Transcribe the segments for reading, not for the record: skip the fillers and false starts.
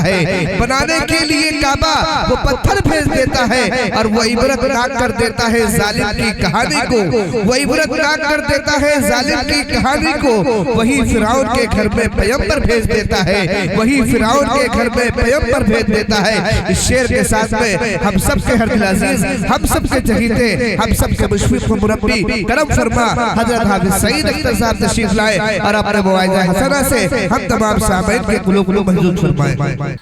है। बनाने के लिए काबा वो पत्थर भेज देता है और वो इबरतनाक कर देता है जालिम की कहानी को, वो इबरतनाक कर देता है जालिम की कहानी को। वही फिरौन के घर में पैगंबर भेज देता है, वही फिरौन के घर में पैगंबर भेज देता है। इस शेर के साथ में हम सबके हर दिल अजीज, हम सबके चहीते, हम सबके मुशफिक व मुरब्बी करम फरमा हजरत हाफिज सईद अख्तर साहब तशरीफ लाए और अपने मवाइज़ा हसना से हम तमाम सामीन के कुलूब को महजूद फरमाए।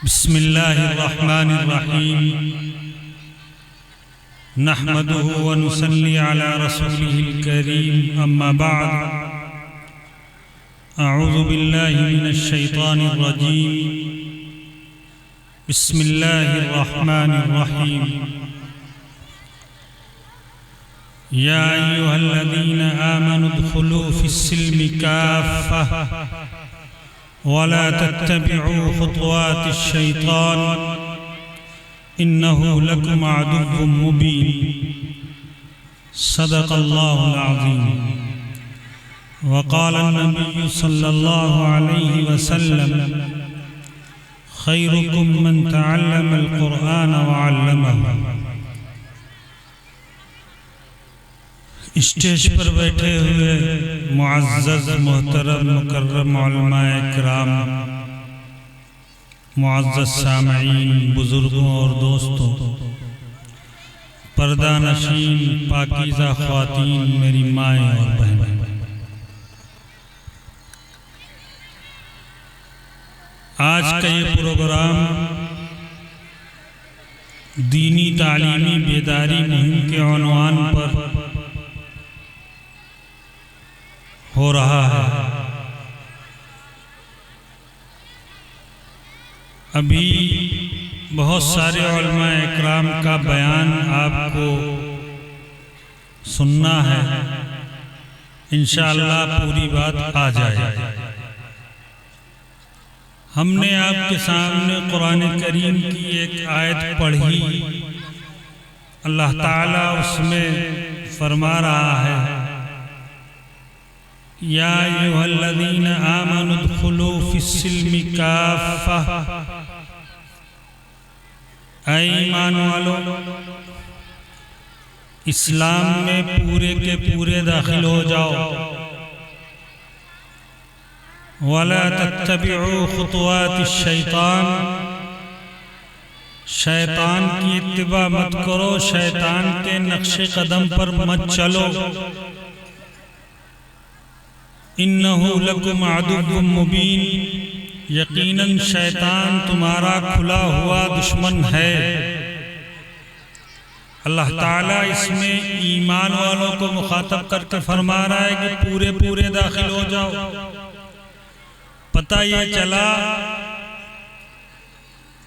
बिस्मिल्लाहिर्रहमानिर्रहीम नहमदुहु व नुसल्ली अला रसूलिहिल करीम अम्मा बाद अऊज़ु बिल्लाहि मिनश शैतानिर रजीम बिस्मिल्लाहिर्रहमानिर्रहीम या अय्युहल्लज़ीना आमनु उद्खुलू फिस्सिल्मि काफ़्फ़ा वला तत्तबिउ खुतवातिश शैतान इन्नहु लकुम अदुव्वुम मुबीन। सदक़ल्लाहुल अज़ीम। वक़ाल अन्नबिय्यु सल्लल्लाहु अलैहि वसल्लम खैरुकुम मन तअल्लमल क़ुरआन व अल्लमहु। स्टेज पर बैठे हुए मुअज़्ज़ज़ मोहतरम मुकर्रम उलमाए किराम, मुअज़्ज़ज़ सामईन, बुजुर्गों और दोस्तों, पर्दा नशीन पाकीज़ा ख्वातीन, मेरी माएँ और बहनें, आज का ये प्रोग्राम दीनी तालीमी बेदारी मुहिम के उन्वान पर हो रहा है। अभी बहुत सारे उलमाए इकराम का बयान आपको सुनना है, इंशाअल्लाह पूरी बात आ जाए। हमने आपके सामने कुरान करीम की एक आयत पढ़ी, अल्लाह ताला उसमें फरमा रहा है या अय्युहल्लज़ीना आमनु उद्खुलू फिस्सिल्मि काफ़्फ़ा। ऐ ईमान वालों, इस्लाम में पूरे के पूरे दाखिल हो जाओ। वला तत्तबिउ खुतवातिश शैतान, शैतान की इत्तिबा मत करो, शैतान के नक्शे कदम पर मत चलो। इन्नहु लकुम अदुव्वुम मुबीन, यकीनन शैतान तुम्हारा खुला हुआ दुश्मन है। अल्लाह ताला इसमें ईमान वालों को मुखातब करके फरमा रहा है कि पूरे पूरे दाखिल हो जाओ। पता ये चला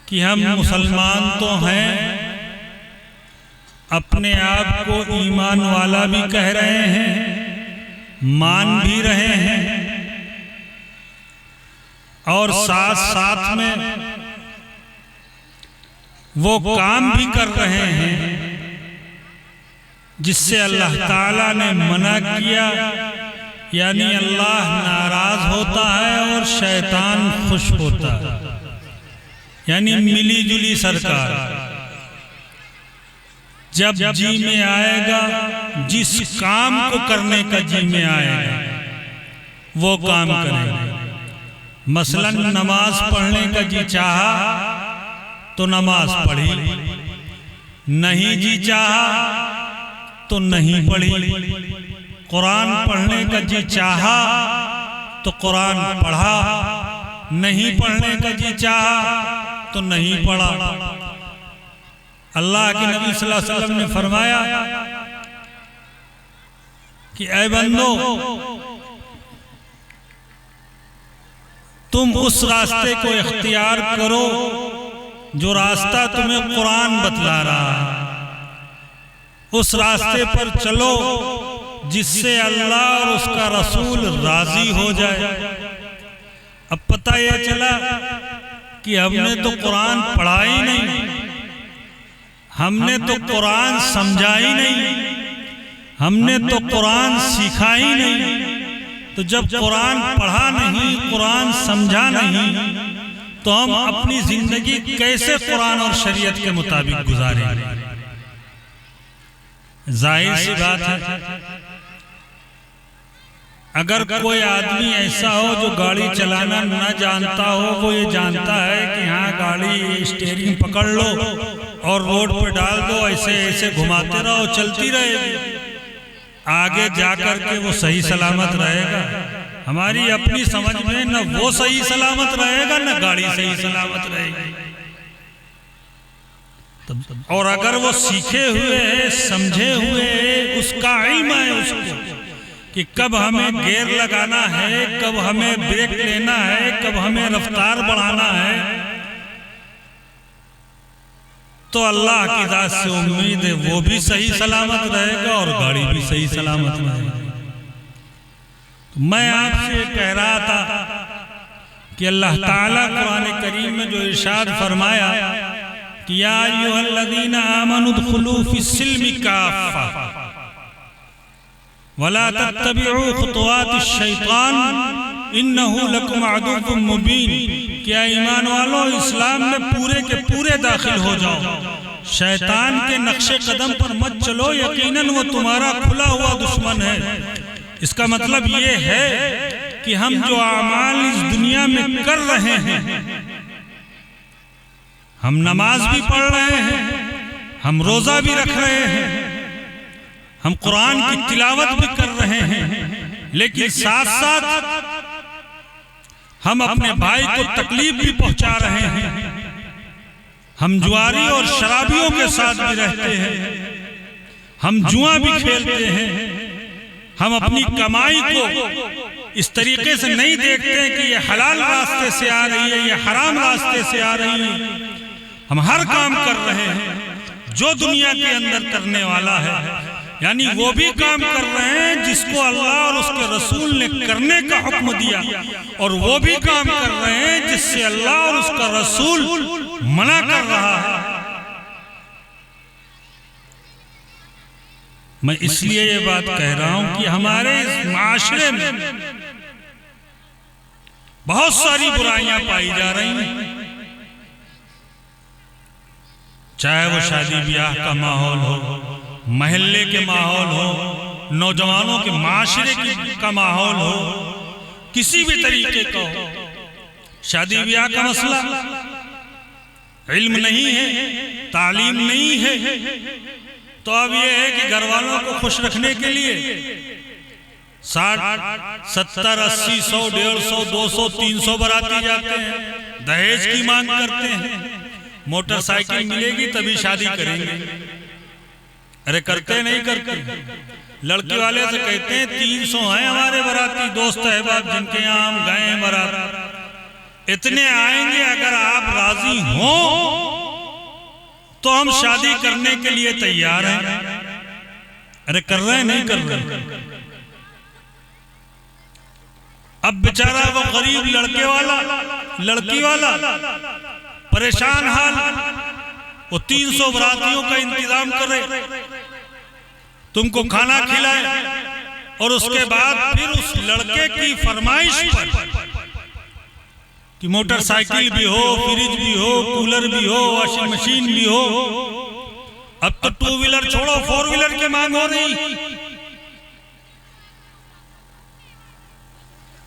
कि हम मुसलमान तो हैं, अपने आप को ईमान वाला भी कह रहे हैं, मान भी रहे हैं और साथ साथ में वो काम भी कर रहे हैं जिससे अल्लाह ताला ने मना किया, यानी अल्लाह नाराज होता है और शैतान खुश होता है, यानी मिली जुली सरकार। जब जी में आएगा, जिस काम को करने का जी में आएगा वो काम करेगा। मसलन नमाज पढ़ने का जी चाहा तो नमाज पढ़ी, नहीं जी चाहा तो नहीं पढ़ी। कुरान पढ़ने का जी चाहा तो कुरान पढ़ा, नहीं पढ़ने का जी चाहा तो नहीं पढ़ा। अल्लाह के नबी सल्लल्लाहु अलैहि वसल्लम ने फरमाया कि ऐ बंदो, तुम उस रास्ते को इख्तियार करो जो रास्ता तुम्हें कुरान बतला रहा है, उस रास्ते पर चलो जिससे अल्लाह और उसका रसूल राजी हो जाए। अब पता यह चला कि हमने तो कुरान पढ़ा ही नहीं, हमने तो कुरान समझा ही नहीं, हमने तो कुरान सीखा ही नहीं। तो जब कुरान पढ़ा नहीं, कुरान समझा नहीं, तो हम अपनी जिंदगी कैसे कुरान और शरीयत के मुताबिक गुजारेंगे? जाहिर सी बात है, अगर कोई आदमी ऐसा हो जो गाड़ी चलाना न जानता हो, वो ये जानता है कि हाँ गाड़ी स्टीयरिंग पकड़ लो और रोड पे डाल दो, ऐसे ऐसे घुमाते रहो, चलती रहेगी, आगे जाकर के वो सही सलामत रहेगा। हमारी अपनी समझ में न वो सही सलामत रहेगा न गाड़ी सही सलामत रहेगी। और अगर वो सीखे हुए है, समझे हुए है, उसका इल्म है उसको कि कब हमें गियर लगाना है, कब हमें ब्रेक लेना है, कब हमें रफ्तार बढ़ाना है, तो अल्लाह की जात से उम्मीद है वो भी सही सलामत रहेगा और गाड़ी भी सही सलामत रहेगी। तो मैं आपसे कह रहा था कि अल्लाह ताला कुरान करीम में जो इरशाद फरमाया कि या अय्युहल्लज़ीना आमनु उदखुलू फिस्सिल्मि काफ़ा वला तत्तबिउ खुतवातिश शैतान इन्नहु लकुम अदुव्वुम मुबीन। क्या ईमान वालों, इस्लाम में पूरे के पूरे दाखिल हो जाओ, शैतान के नक्शे कदम पर मत चलो, यकीनन वो तुम्हारा खुला हुआ दुश्मन है। इसका मतलब ये है कि हम जो आमाल इस दुनिया में कर रहे हैं, हम नमाज भी पढ़ रहे हैं, हम रोजा भी रख रहे हैं, हम कुरान की तिलावत भी कर रहे हैं, लेकिन साथ साथ हम अपने भाई को तकलीफ भी पहुंचा रहे हैं, हम जुआरी और शराबियों के साथ भी रहते हैं, हम जुआ भी खेलते हैं, हम अपनी कमाई को इस तरीके से नहीं देखते हैं कि ये हलाल रास्ते से आ रही है, ये हराम रास्ते से आ रही है। हम हर काम कर रहे हैं जो दुनिया के अंदर करने वाला है, यानी वो भी काम कर रहे हैं जिसको अल्लाह और उसके रसूल ने करने का हुक्म दिया, और वो भी काम कर रहे हैं जिससे अल्लाह और उसका रसूल मना कर रहा है। मैं इसलिए ये बात कह रहा हूं कि हमारे इस माशरे में बहुत सारी बुराइयां पाई जा रही हैं, चाहे वो शादी ब्याह का माहौल हो, महल्ले के माहौल हो, नौजवानों के माशरे का माहौल हो, किसी भी तरीके का हो। शादी ब्याह का मसला, इल्म नहीं है, तालीम नहीं है, तो अब यह है कि घर वालों को खुश रखने के लिए 60, 70, 80, 100, 150, 200, 300 बाराती जाते हैं, दहेज की मांग करते हैं, मोटरसाइकिल मिलेगी तभी शादी करेंगे। अरे करते नहीं करते, लड़की वाले से कहते हैं 300 हैं हमारे बाराती दोस्त अहबाब जिनके यहाँ हम गए हैं बारात, इतने आएंगे, अगर आप राजी हो तो हम शादी करने के लिए तैयार हैं। अरे कर रहे हैं नहीं कर रहे। अब बेचारा वो गरीब लड़की वाला परेशान हाल, वो 300 बारातियों का इंतजाम करे, तुमको खाना खिलाए, और उसके बाद फिर उस लड़के की फरमाइश पर कि मोटरसाइकिल भी हो, फ्रिज भी हो, कूलर भी हो, वॉशिंग मशीन भी हो, अब तो 2 व्हीलर छोड़ो 4 व्हीलर की मांग हो रही।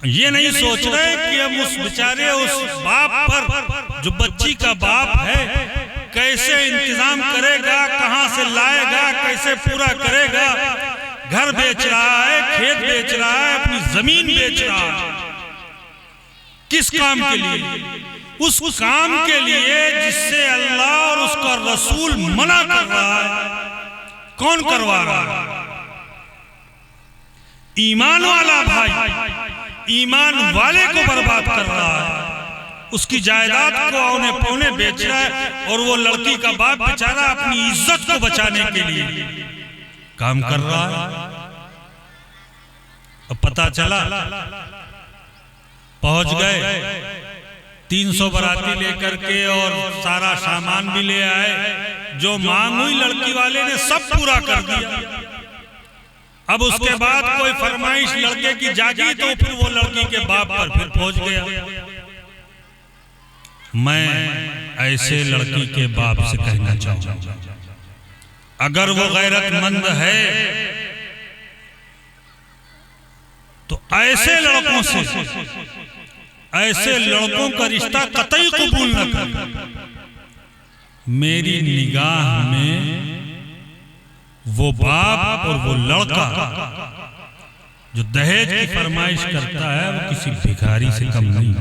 ये नहीं सोच रहे कि अब उस बेचारे उस बाप पर, जो बच्ची का बाप है, कैसे इंतजाम करेगा, कहां से लाएगा, कैसे पूरा करेगा। घर बेच रहा है, खेत बेच रहा है, अपनी जमीन बेच रहा है, किस काम के लिए? उस काम के लिए जिससे अल्लाह और उसका रसूल मना कर रहा है। कौन करवा रहा है? ईमान वाला भाई ईमान वाले को बर्बाद कर रहा है, उसकी जायदाद को औने पौने बेच रहा है, और वो लड़की का बाप बेचारा अपनी इज्जत को बचाने के लिए काम कर रहा है। अब पता चला, पहुंच गए 300 बाराती लेकर के और सारा सामान भी ले आए, जो मांग हुई लड़की वाले ने सब पूरा कर दिया। अब उसके बाद कोई फरमाइश लड़के की जागी तो फिर वो लड़की के बाप पर फिर पहुंच गया। मैं ऐसे लड़की के बाप से कहना चाहूंगा, अगर वो गैरतमंद है तो ऐसे लड़कों से, ऐसे लड़कों का रिश्ता कतई कबूल न कर। मेरी निगाह में वो बाप और वो लड़का जो दहेज की फरमाइश करता है वो किसी भिखारी से कम नहीं,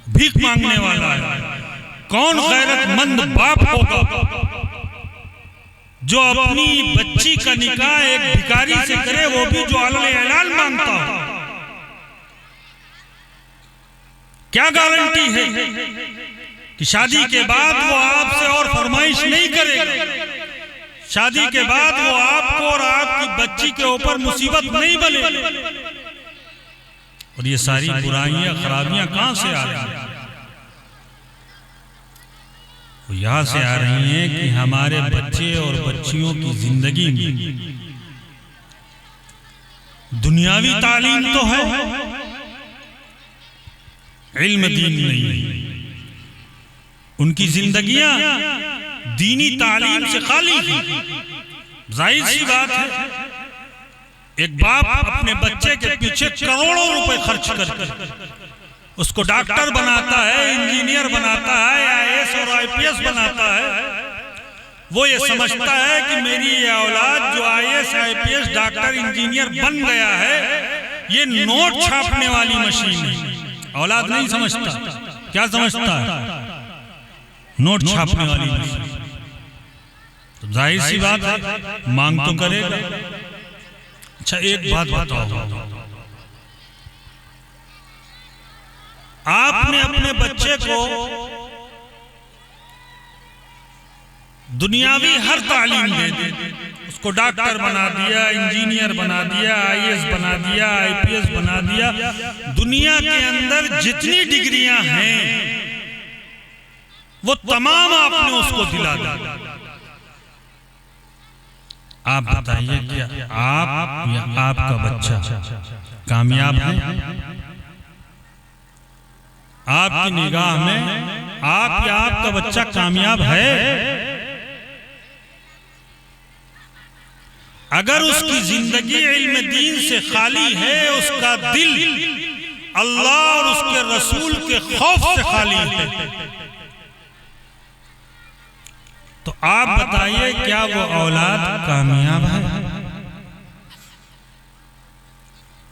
भीख मांगने वाला है। कौन गैरतमंद बाप होगा जो अपनी बच्ची का निकाह एक भिखारी से करे, वो भी जो ऐलान मांगता हो? क्या गारंटी है कि शादी के बाद वो आपसे और फरमाइश नहीं करेगा? शादी के बाद वो आपको और आपकी बच्ची के ऊपर मुसीबत नहीं बने? और ये सारी बुराइयां खराबियां कहां से आ रही हैं? वो यहां से आ रही हैं कि हमारे बच्चे और बच्चियों की जिंदगी में दुनियावी तालीम तो है, इल्म दीन नहीं। उनकी जिंदगियां दीनी तालीम से खाली थी। जाहिर सी बात है, एक बाप अपने बच्चे के पीछे करोड़ों रुपए खर्च करके उसको डॉक्टर बनाता है, इंजीनियर बनाता है, आईएएस और आईपीएस बनाता है। वो ये समझता है कि मेरी ये औलाद जो आईएएस, आईपीएस, डॉक्टर, इंजीनियर बन गया है, ये नोट छापने वाली मशीन है। औलाद नहीं समझता। क्या समझता है? नोट छापने वाली मशीन। तो जाहिर सी बात है, मांग तो करेगा। अच्छा, एक बात बताओ, आपने अपने बच्चे को दुनियावी हर तालीम दे दी, उसको डॉक्टर बना दिया, इंजीनियर बना दिया, आईएएस बना दिया, आईपीएस बना दिया। दुनिया के अंदर जितनी डिग्रियां हैं वो तमाम आपने उसको दिला दी। आप बताइए, क्या आप या आपका बच्चा कामयाब है? आपकी निगाह में आप या आपका बच्चा कामयाब है? अगर उसकी जिंदगी इल्म दीन से खाली है, उसका दिल अल्लाह और उसके रसूल के खौफ से खाली है, तो आप बताइए क्या वो औलाद कामयाब है?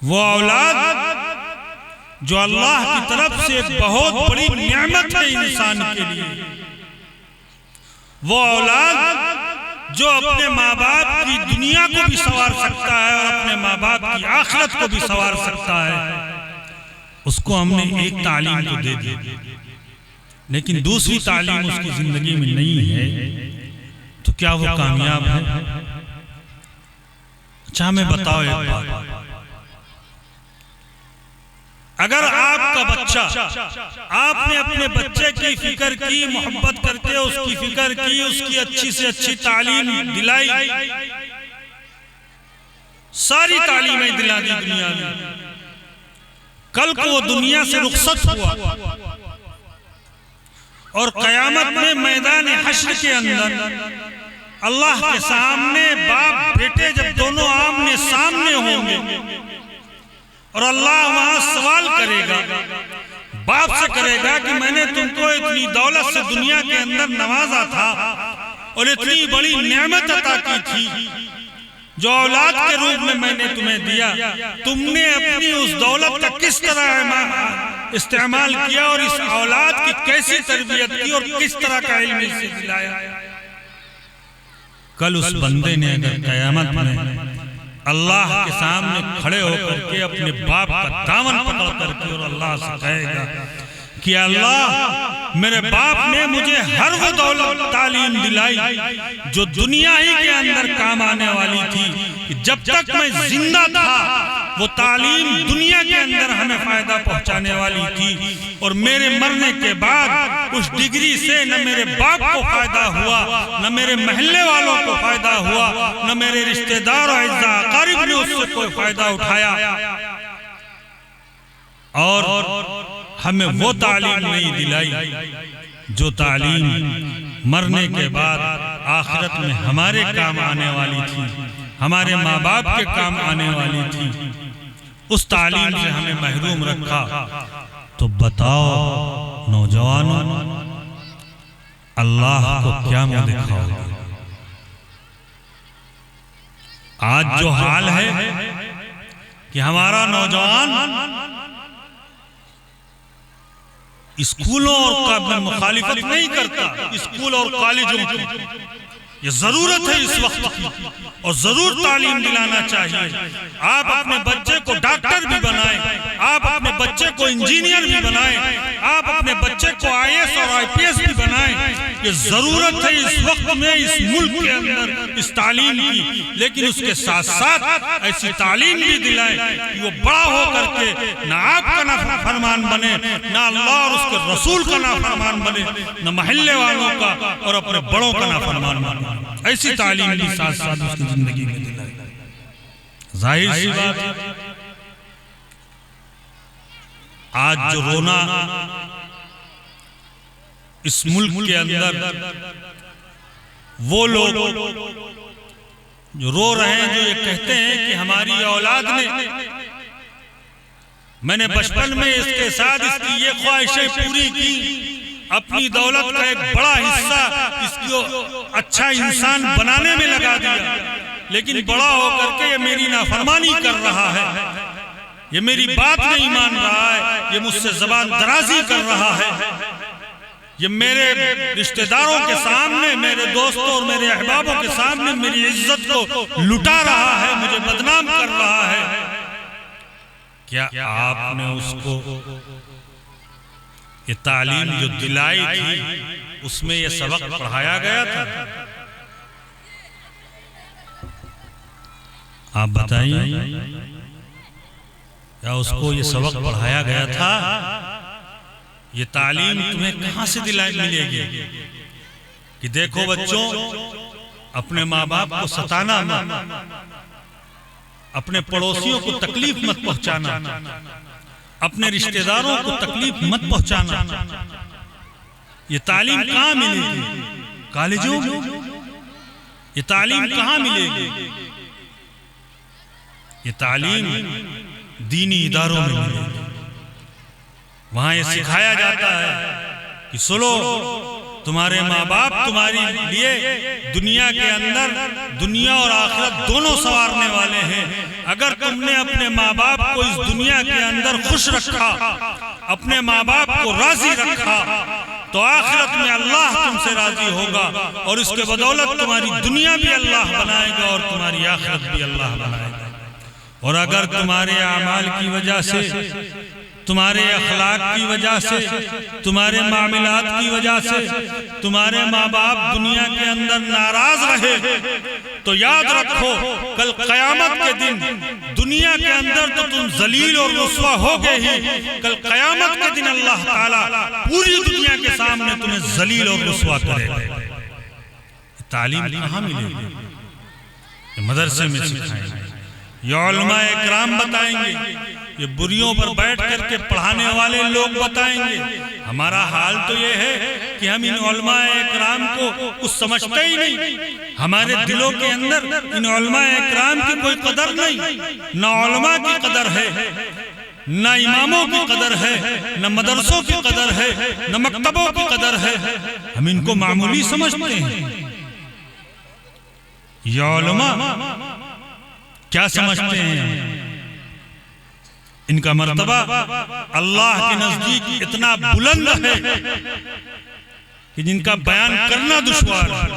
वो औलाद जो अल्लाह की तरफ से बहुत बड़ी नेमत है इंसान के लिए, वो औलाद जो अपने माँ बाप की दुनिया को भी संवार सकता है और अपने माँ बाप की आखिरत को भी संवार सकता है, उसको हमने एक तालीम तो दे दी, लेकिन दूसरी तालीम उसकी जिंदगी में नहीं है, तो क्या वो कामयाब है? अच्छा, हमें बताओ एक बात, अगर आपका बच्चा, आपने अपने बच्चे की फिक्र की, मोहब्बत करके उसकी फिक्र की, उसकी अच्छी से अच्छी तालीम दिलाई, सारी तालीमें दिला दी दुनिया में, कल को वो दुनिया से रुखसत हुआ और कयामत में मैदान हश्र के अंदर अल्लाह के सामने बाप बेटे जब दोनों आमने सामने होंगे और अल्लाह वहां सवाल करेगा, बाप से करेगा कि मैंने तुमको इतनी दौलत से दुनिया के अंदर नवाजा था और इतनी बड़ी नेमत अता की थी जो औलाद के रूप में मैंने तुम्हें दिया, तुमने अपनी उस दौलत का किस तरह इस्तेमाल किया और इस औलाद की कैसी तरबियत की और किस तरह का इल्म इसे दिलाया? कल उस बंदे ने अगर कयामत में अल्लाह के सामने खड़े होकर के अपने बाप का दामन पकड़ करके और अल्लाह से कहेगा कि अल्लाह, मेरे बाप ने मुझे हर वो दौलत तालीम दिलाई जो दुनिया ही के अंदर काम आने वाली थी, कि जब तक मैं जिंदा था वो तालीम दुनिया के अंदर हमें फायदा पहुंचाने वाली थी, और मेरे मरने के बाद उस डिग्री से न मेरे बाप को फायदा हुआ, न मेरे महल्ले वालों को फायदा हुआ, न मेरे रिश्तेदार और अक़ारिब ने उससे कोई फायदा उठाया, और हमें वो तालीम नहीं दिलाई जो तालीम मरने के बाद आखिरत में हमारे काम आने वाली थी, हमारे माँ बाप के काम आने वाली थी। उस तालीम से हमें महरूम रखा। तो बताओ नौजवानों, अल्लाह को क्या मुंह दिखाओगे? आज जो हाल है कि हमारा नौजवान स्कूलों और का मुखालिफत नहीं करता, स्कूल और कॉलेजों की ये जरूरत है इस वक्त की, और जरूर तालीम दिलाना चाहिए। आप अपने बच्चे को डॉक्टर भी बनाएं, आप अपने बच्चे को इंजीनियर भी बनाएं, आप अपने बच्चे को IAS और IPS भी बनाएं। ये जरूरत है इस वक्त में इस मुल्क के अंदर इस तालीम की। लेकिन उसके साथ साथ ऐसी तालीम भी दिलाएं कि वो बड़ा हो करके ना आपका नाफरमान बने, ना अल्लाह और उसके रसूल का नाफरमान बने, ना महल्ले वालों का और अपने बड़ों का नाफरमान बने। ऐसी तालीम भी साथ साथ उसकी जिंदगी में दिलाई। जाहिर सी बात, आज जो रोना इस मुल्क के अंदर वो लोग जो रो रहे हैं, जो ये कहते हैं कि हमारी औलाद ने, मैंने बचपन में इसके साथ इसकी ये ख्वाहिशें पूरी की, अपनी दौलत का एक बड़ा हिस्सा इसको अच्छा इंसान बनाने में लगा दिया, लेकिन बड़ा होकर के ये मेरी नाफरमानी कर रहा है, ये मेरी बात नहीं मान रहा है, ये मुझसे ज़बान दराजी कर रहा है, ये मेरे रिश्तेदारों के सामने, मेरे दोस्तों और मेरे अहबाबों के सामने मेरी इज्जत को लुटा रहा है, मुझे बदनाम कर रहा है। क्या आपने उसको ये तालीम जो दिलाई थी उसमें ये सबक पढ़ाया गया था? आप बताइए, क्या उसको ये सबक पढ़ाया गया था? ये तालीम तुम्हें कहां से दिलाई मिलेगी कि देखो बच्चों, अपने माँ बाप को सताना मत, अपने पड़ोसियों को तकलीफ मत पहुंचाना, अपने रिश्तेदारों को तकलीफ मत पहुंचाना। ये तालीम कहां मिलेगी? कॉलेजों में? ये तालीम कहां मिलेगी? ये तालीम दीनी इदारों में मिलेगी। वहां ये सिखाया जाता है कि सुनो, तुम्हारे माँ बाप तुम्हारे लिए दुनिया के अंदर दुनिया और आखिरत दोनों संवारने वाले हैं। अगर तुमने अपने माँ बाप को इस दुनिया के अंदर खुश रखा, अपने माँ बाप को राजी रखा, तो आखिरत में अल्लाह तुमसे राजी होगा, और इसके बदौलत तुम्हारी दुनिया भी अल्लाह बनाएगा और तुम्हारी आखिरत भी अल्लाह बनाएगा। और अगर तुम्हारे अमाल की वजह से, तुम्हारे अखलाक की वजह से, तुम्हारे मामलात की वजह से तुम्हारे माँ बाप दुनिया के अंदर नाराज रहे, तो याद रखो कल क़यामत के दिन दुनिया के अंदर तो तुम जलील और रुस्वा होगे ही, कल क़यामत के दिन अल्लाह ताला पूरी दुनिया के सामने तुम्हें जलील और रुस्वा करेगा। तालीम कहाँ मिलेगी? मदरसे में सिखाएंगे, ये उलमा इकराम बताएंगे, ये बुरियों पर बैठ करके पढ़ाने वाले लोग बताएंगे। हमारा हाल तो ये है कि हम इन उलमा इकराम को कुछ समझते ही नहीं। हमारे दिलों के अंदर इन उलमा इकराम की कोई कदर नहीं, न उलमा की कदर है, न इमामों की कदर है, न मदरसों की कदर है, न मकतबों की कदर है। हम इनको मामूली समझते हैं। ये उलमा क्या समझते हैं? इनका मर्तबा अल्लाह के नजदीक इतना बुलंद है कि जिनका बयान करना दुश्वार है।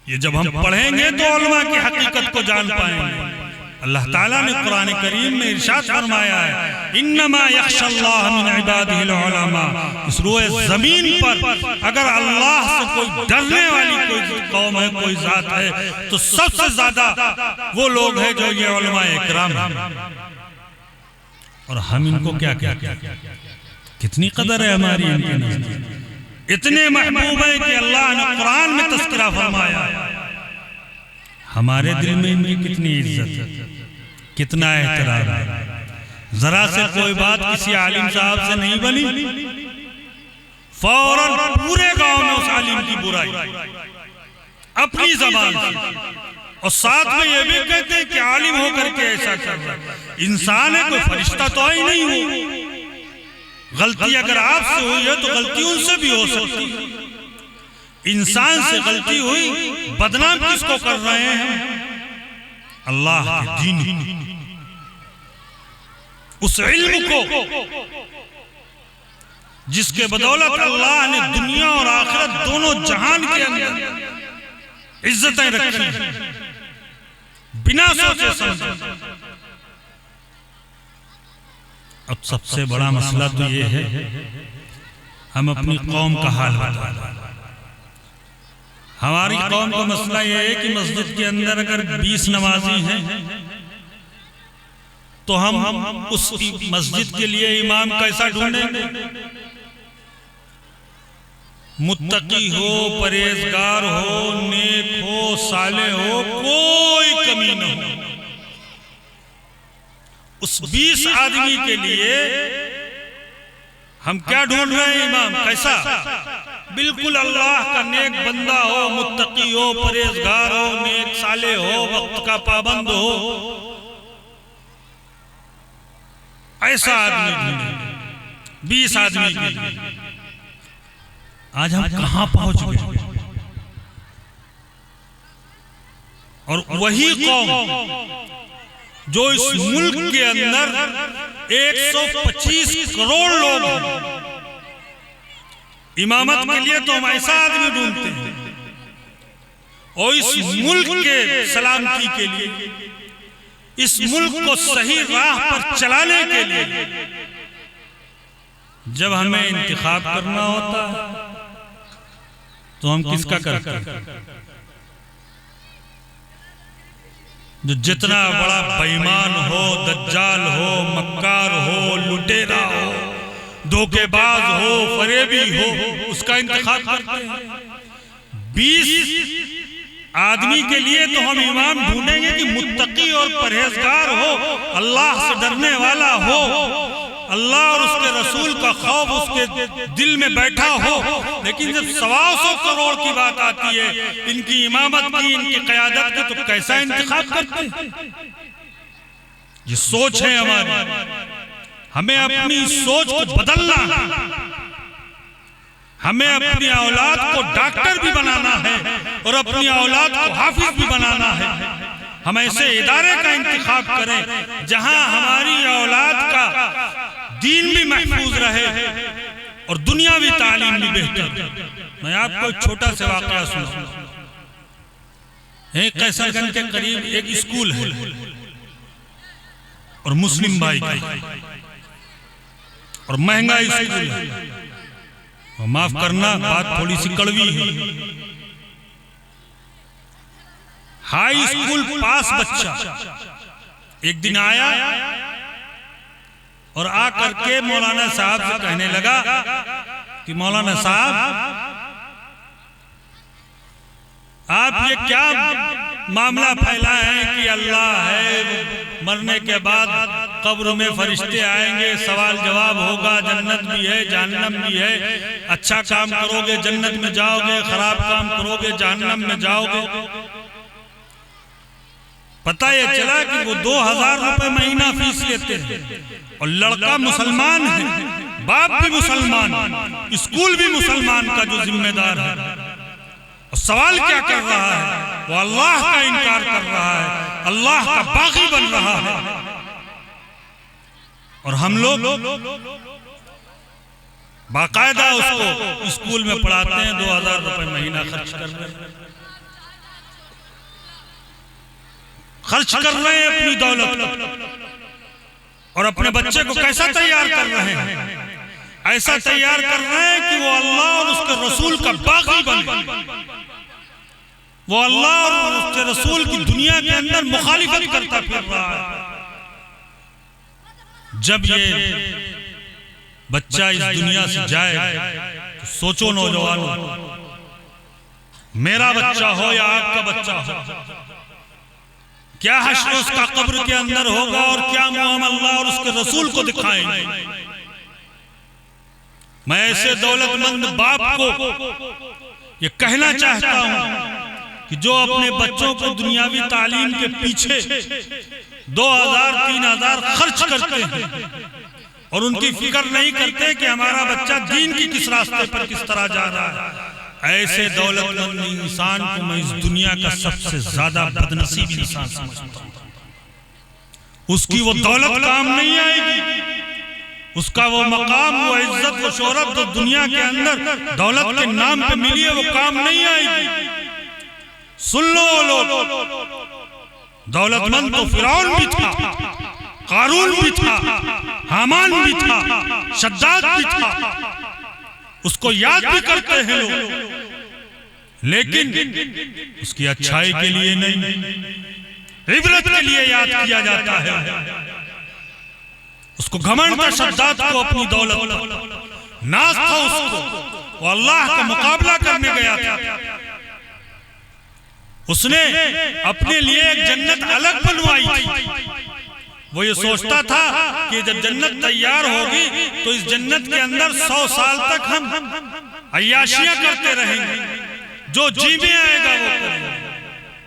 ये जब हम पढ़ेंगे तो उलमा की हकीकत को जान पाएंगे। अल्लाह ताला ने कुरान करीम में इरशाद फरमाया है, इन्नमा यख्शल्लाह मिन इबादिहिल उलमा। इस रोए जमीन पर अगर अल्लाह से कोई डरने वाली कोई कौम है, कोई जात है, तो सबसे ज्यादा वो लोग हैं जो ये उलमा इकराम है। और हम इनको क्या कहते हैं? कितनी कदर है हमारी इनके नजदीक। इतने महबूब है कि अल्लाह ने कुरान में तस्करा फरमाया। हमारे दिल में इनकी कितनी इज्जत है, कितना एहतराम है। जरा से कोई बात किसी आलिम साहब से नहीं बनी, फौरन पूरे गांव में उस आलिम की बुराई अपनी जबान से, और साथ में ये भी कहते हैं कि आलिम होकर के ऐसा कर रहा है। इंसान है, कोई फरिश्ता तो ही नहीं हुई। गलती अगर आपसे हुई है तो गलती उनसे भी हो सकती है। इंसान से गलती हुई, बदनाम किसको कर रहे हैं? अल्लाह के दीन, उस इल्म को जिसके बदौलत अल्लाह ने दुनिया और आखिरत दोनों जहान के अंदर इज्जतें रखी बिना सोचे समझे। अब सबसे बड़ा मसला तो ये है, हम अपनी कौम का हाल बता रहे हैं। हमारी कौम का मसला ये है कि मस्जिद के अंदर अगर 20 नमाजी हैं तो हम उस मस्जिद के लिए इमाम कैसा ढूंढेंगे? मुत्तकी हो, परहेजगार हो, नेक हो, साले हो, कोई कमी न हो। उस 20 आदमी के लिए हम क्या ढूंढ रहे हैं? इमाम कैसा? बिल्कुल अल्लाह का नेक बंदा हो, मुत्तकी हो, परहेजगार हो, नेक साले हो, वक्त का पाबंद हो, ऐसा आदमी ढूंढे 20 आदमी के लिए। आज हम कहां पहुंच गए? और वही कौम जो इस मुल्क के अंदर 125 करोड़ लोग हैं, इमामत के लिए तो हम ऐसा आदमी ढूंढते हैं, और इस मुल्क के सलामती के लिए, इस मुल्क को सही राह पर चलाने के लिए जब हमें इंतखाब करना होता है तो हम किसका करते हैं? जो जितना बड़ा बेईमान हो, दज्जाल हो, मक्कार हो, लुटेरा हो, धोखेबाज हो, फरेबी हो, उसका इंतखाब करते हैं। 20 आदमी के लिए तो हम इमाम ढूंढेंगे कि मुत्तकी और परहेजगार हो, अल्लाह से डरने वाला हो, अल्लाह और उसके रसूल का खौफ उसके दिल में बैठा हो। लेकिन जब 125 करोड़ की बात आती है, इनकी इमामत की, इनकी क़यादत की, तो कैसा इंतखाब करते हैं? ये सोच है हमारी। हमें अपनी सोच को बदलना है। हमें अपनी औलाद को डॉक्टर भी बनाना है और अपनी औलाद को हाफिज भी बनाना है। हम ऐसे इदारे का इंतखाब करें जहां हमारी औलाद का दीन भी महफूज रहे और दुनियावी तालीम भी बेहतर। मैं आपको एक छोटा सा वाकया सुनाऊं। कैसरगंज के करीब एक स्कूल है और मुस्लिम भाई का, और महंगा स्कूल है। माफ करना, बात थोड़ी सी कड़वी है। हाई स्कूल पास बच्चा एक दिन आया और आकर के मौलाना साहब से कहने लगा कि मौलाना साहब, आप ये क्या मामला फैला है कि अल्लाह है, मरने के बाद कब्र में फरिश्ते आएंगे, सवाल जवाब होगा, जन्नत भी है, जहन्नम भी है, अच्छा काम करोगे जन्नत में जाओगे, खराब काम करोगे जहन्नम में जाओगे। पता ये चला कि वो 2000 रुपए महीना फीस लेते हैं और लड़का मुसलमान है, बाप भी मुसलमान, स्कूल भी मुसलमान का जो जिम्मेदार है। और सवाल क्या कर रहा है? वो अल्लाह का इनकार कर रहा है, अल्लाह का बागी बन रहा है। और हम लोग बाकायदा उसको स्कूल में पढ़ाते हैं, 2000 रुपए महीना खर्च कर रहे हैं अपनी दौलत, और अपने बच्चे को कैसा तैयार कर रहे हैं? ऐसा तैयार कर रहे हैं कि वो अल्लाह और उसके रसूल का बागी बने, वो अल्लाह और उसके रसूल की दुनिया के अंदर मुखालिफत करता फिर रहा है। जब ये बच्चा इस दुनिया से जाए तो सोचो नौजवानों, मेरा बच्चा हो या आपका बच्चा हो, क्या हश्र उसका कब्र के अंदर होगा और क्या मुआम अल्लाह और उसके रसूल को दिखाएंगे। मैं ऐसे दौलतमंद बाप को ये कहना चाहता हूं कि जो अपने बच्चों को दुनियावी तालीम के पीछे 2000-3000 खर्च करते हैं और उनकी फिक्र नहीं करते कि हमारा बच्चा दीन की किस रास्ते पर किस तरह जा रहा है, ऐसे दौलतमंद इंसान को मैं इस दुनिया का सबसे ज्यादा बदनसीब इंसान समझता हूं। उसकी वो दौलत काम नहीं आएगी, उसका वो मकाम, वो इज्जत, वो शोहरत जो दुनिया के अंदर दौलत के नाम पे मिली है वो काम नहीं आएगी। सुन लो लोग, दौलतमंद तो फिरौन भी था, कारून भी था, हामान भी था, शद्दाद भी था, उसको याद भी करते हैं लोग, लेकिन उसकी अच्छाई के लिए नहीं, इबरत के लिए याद किया जाता है। उसको घमंड था शद्दाद को अपनी दौलत, नाज था उसको, वो अल्लाह का मुकाबला करने गया था। उसने अपने लिए एक जन्नत अलग बनवाई थी। वो ये सोचता था कि जब जन्नत तैयार होगी तो इस जन्नत के अंदर 100 साल तक हम अय्याशियां करते रहेंगे, जो जी में आएगा वो करेंगे।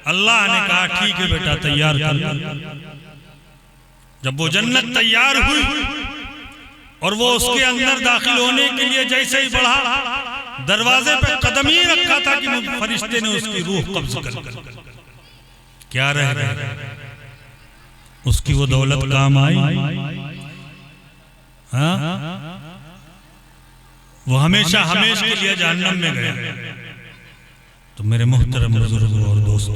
अल्लाह ने कहा ठीक है बेटा तैयार कर। जब वो जन्नत तैयार हुई और वो उसके अंदर दाखिल होने के लिए जैसे ही बढ़ा, दरवाजे पे कदम ही रखा था कि फरिश्ते ने उसकी रूह कब्ज कर क्या रह गया, उसकी वो दौलत काम आई। हाँ, वो हमेशा हमेशा के लिए जहन्नम में गया। तो मेरे मोहतरम बुजुर्गों और दोस्तों,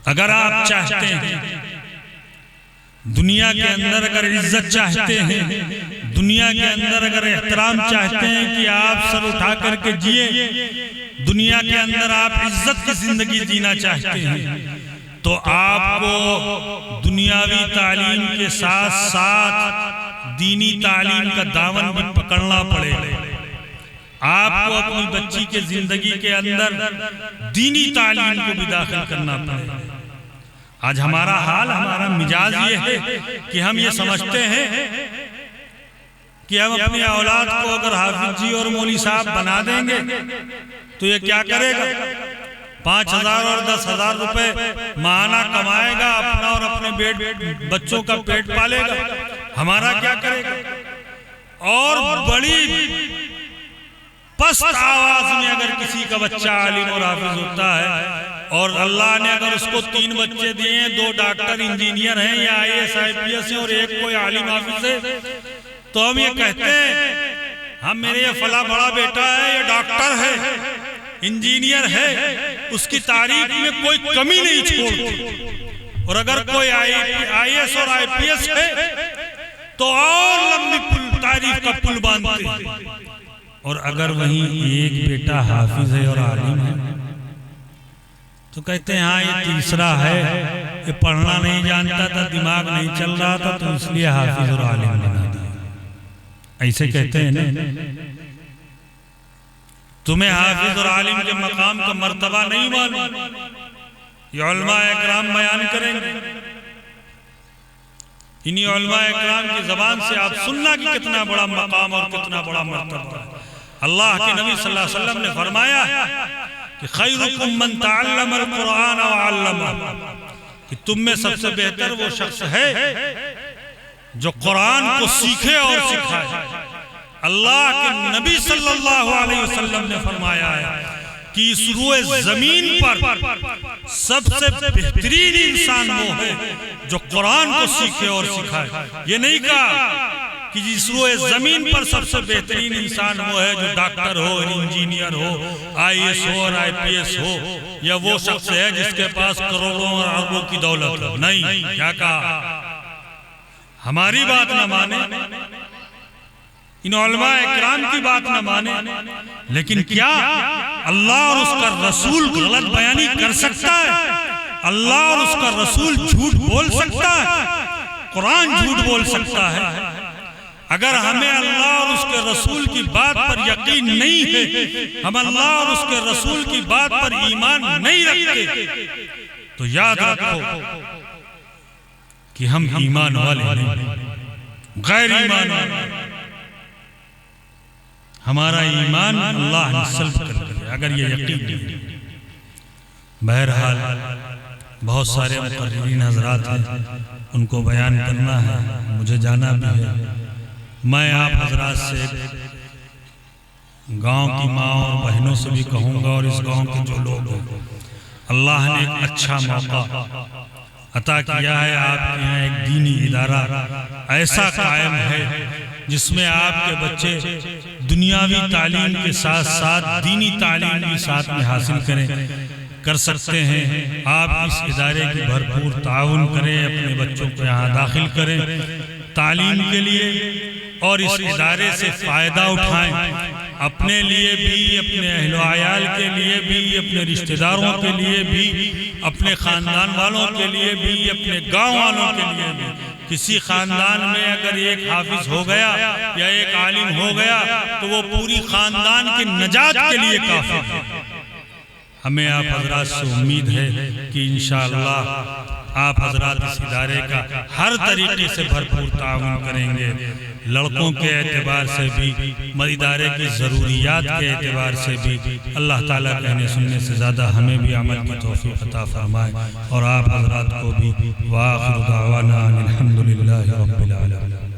अगर आप चाहते हैं दुनिया के अंदर अगर इज्जत चाहते हैं, दुनिया के अंदर अगर एहतराम चाहते हैं कि आप सर उठा करके जिए, दुनिया के अंदर आप इज्जत की जिंदगी जीना चाहते हैं, तो आपको दुनियावी तालीम के साथ साथ दीनी तालीम का दामन भी पकड़ना पड़ेगा। आपको अपनी बच्ची के जिंदगी के अंदर दीनी तालीम को भी दाखिल करना पड़ेगा। आज हमारा हाल, हमारा मिजाज ये है कि हम ये समझते हैं कि हम अपनी औलाद को अगर हाफिज जी और मौली साहब बना देंगे तो ये क्या करेगा, 5,000 और 10,000 रुपए माहाना कमाएगा, अपना और अपने बच्चों का पेट पालेगा, हमारा क्या करेगा। और बड़ी पस्त आवाज में अगर किसी का बच्चा आलिम और हाफिज होता है और अल्लाह ने अगर उसको 3 बच्चे दिए हैं, 2 डॉक्टर इंजीनियर हैं या IAS IPS हैं और एक कोई आलिम हाफिज है, तो हम ये कहते हैं हम मेरे ये फला बड़ा बेटा है, ये डॉक्टर है, इंजीनियर है, उसकी तारीफ में कोई कमी नहीं छोड़ते। और अगर कोई IAS और IPS है तो और लंबी तारीफ का पुल बांधते। और अगर वहीं एक बेटा हाफिज है और आलिम है तो कहते हैं हाँ ये तीसरा है, ये पढ़ना नहीं जानता था, दिमाग नहीं चल रहा था, तो इसलिए हाफिज और आलिम बना दिया। ऐसे कहते हैं ना, तुम्हें हाफिज और आलिम के मकाम का मर्तबा नहीं मालूम, ये उलमाए इकराम बयान करेंगे। इन्हीं उलमाए इकराम की जबान से आप सुनना कि कितना बड़ा मकाम और कितना बड़ा मर्तबा है। अल्लाह के नबी सल्लल्लाहु अलैहि वसल्लम ने फरमाया कि खैरुकुम मन तअल्लमल कुरान व अल्लमह, कि तुम में सबसे बेहतर वो शख्स है जो कुरान को सीखे और सिखाए। अल्लाह के नबी सल्लल्लाहु अलैहि वसल्लम ने फरमाया है कि इस रूए जमीन पर सबसे बेहतरीन इंसान वो है जो कुरान को सीखे और सिखाए। ये नहीं कहा कि जिस रूए जमीन पर सबसे बेहतरीन इंसान वो है जो डॉक्टर हो, इंजीनियर हो, IAS हो और IPS हो, या वो शख्स है जिसके पास करोड़ों और अरबों की दौलत हो। नहीं, क्या कहा, हमारी बात न माने, इन उलमा इकराम की बात न माने, लेकिन क्या अल्लाह और उसका रसूल गलत बयानी कर सकता है? अल्लाह और उसका रसूल झूठ बोल सकता है? कुरान झूठ बोल सकता है? अगर हमें अल्लाह और उसके रसूल की बात पर यकीन नहीं है, हम अल्लाह और उसके रसूल की बात पर ईमान नहीं रखते, तो याद रखो कि हम ईमान वाले नहीं, गैर ईमान वाले। हमारा ईमान अल्लाह ने सल्ब कर दिया अगर ये यकीन नहीं। बहरहाल बहुत सारे मुकर्रिरीन हजरात हैं, उनको बयान करना है, मुझे जाना भी है। मैं आप हजरात से गांव की माँ और बहनों से भी कहूँगा और इस गांव के जो लोग हैं, अल्लाह ने एक अच्छा मौका अता किया है। आपके यहाँ एक दीनी इदारा ऐसा कायम है जिसमें आपके बच्चे दुनियावी तालीम के साथ साथ दीनी तालीम भी साथ में हासिल कर सकते हैं। आप इस इदारे की भरपूर ताउन करें, अपने बच्चों को यहाँ दाखिल करें तालीम के लिए और इस इदारे से फ़ायदा उठाएं, अपने लिए भी, अपने अहलो आयाल के लिए भी, अपने रिश्तेदारों के लिए भी, अपने ख़ानदान वालों के लिए भी, अपने गांव वालों के लिए भी। किसी ख़ानदान में अगर एक हाफिज हो गया या एक आलिम हो गया तो वो पूरी ख़ानदान की नजात के लिए काफ़ी है। हमें आप हजरात से उम्मीद है कि इंशाअल्लाह आप हजरात इस इदारे का हर तरीके से भरपूर ताउन करेंगे, लड़कों के एतबार से भी, इदारे की ज़रूरियात के एतबार से भी। अल्लाह ताला कहने सुनने से ज़्यादा हमें भी अमल की तौफीक अता फरमाए और आप हजरात को भी। व आखिर दावाना अनिल हम्दुलिल्लाहि रब्बिल आलमीन।